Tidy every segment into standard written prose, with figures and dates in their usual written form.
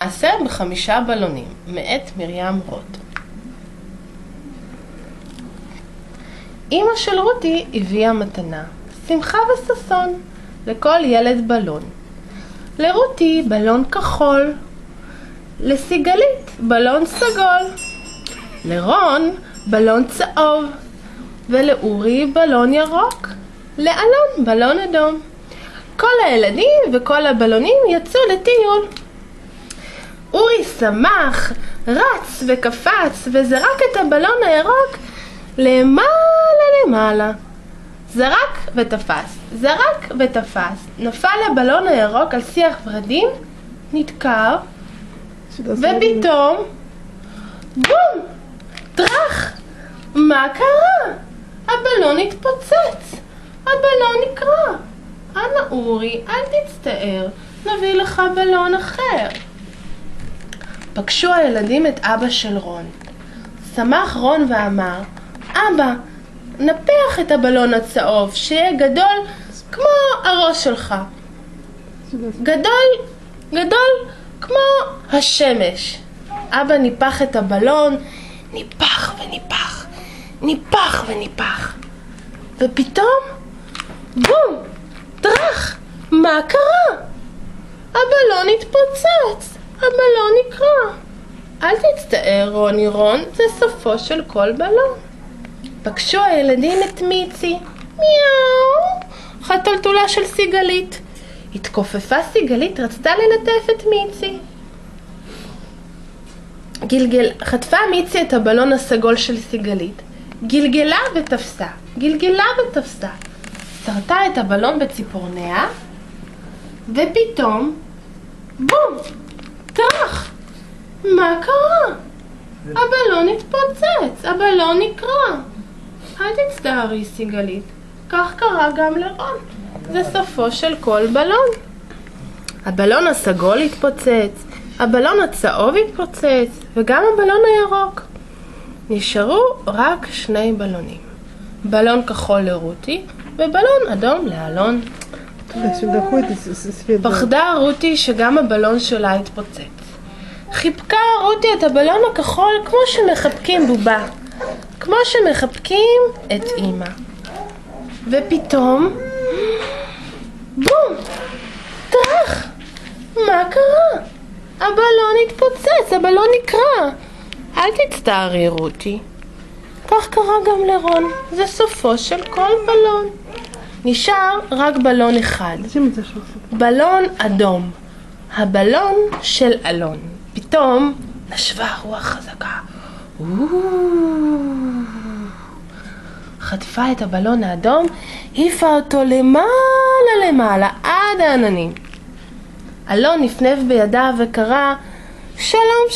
מעשה ב5 בלונים, מאת מרים רוט. אמא של רותי הביאה מתנה, שמחה וששון, לכל ילד בלון. לרותי בלון כחול, לסיגלית בלון סגול, לרון בלון צהוב, ולאורי בלון ירוק, לאלון בלון אדום. כל הילדים וכל הבלונים יצאו לטיול. אורי שמח, רץ וקפץ וזרק את הבלון הירוק למעלה. זרק ותפס, זרק ותפס. נפל הבלון הירוק על שיח ורדים, נתקר, ופתאום בום! טרח! מה קרה? הבלון התפוצץ, הבלון נקרע. אנא אורי, אל תצטער, נביא לך בלון אחר. פגשו הילדים את אבא של רון. שמח רון ואמר, אבא, נפח את הבלון הצהוב, שיהיה גדול כמו הראש שלך. גדול כמו השמש. אבא ניפח את הבלון, ניפח וניפח, ניפח וניפח. ופתאום, בום! טרח! מה קרה? הבלון התפוצץ, הבלון נקרע. אל תצטער רוני רון, זה סופו של כל בלון. פגשו הילדים את מיצי, מיאו, חתולתולה של סיגלית. התכופפה סיגלית, רצתה ללטף את מיצי. חטפה מיצי את הבלון הסגול של סיגלית, גלגלה ותפסה, שרתה את הבלון בציפורניה, ופתאום, בום, טרח, מה קרה? הבלון התפוצץ, הבלון נקרע. אל תצטערי סיגלית, כך קרה גם לרון, זה סופו של כל בלון. הבלון הסגול התפוצץ, הבלון הצהוב התפוצץ, וגם הבלון הירוק. נשארו רק 2 בלונים, בלון כחול לרותי ובלון אדום לאלון. פחדה רותי שגם הבלון שלה התפוצץ. חיבקה רותי את הבלון הכחול כמו שמחבקים בובה, כמו שמחבקים את אמא. ופתאום, בום! טרח! מה קרה? הבלון התפוצץ, הבלון נקרע. אל תצטערי רותי, כך קרה גם לרון, זה סופו של כל בלון. נשאר רק בלון אחד, בלון אדום, הבלון של אלון. פתאום נשבה רוח חזקה, חטפה את הבלון האדום, העיפה אותו למעלה עד העננים. אלון נפנף בידיו וקרא, שלום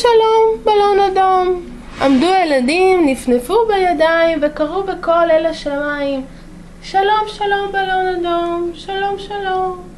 בלון אדום. עמדו ילדים, נפנפו בידיים וקראו בקול אל השמיים, שלום בלון אדום, שלום.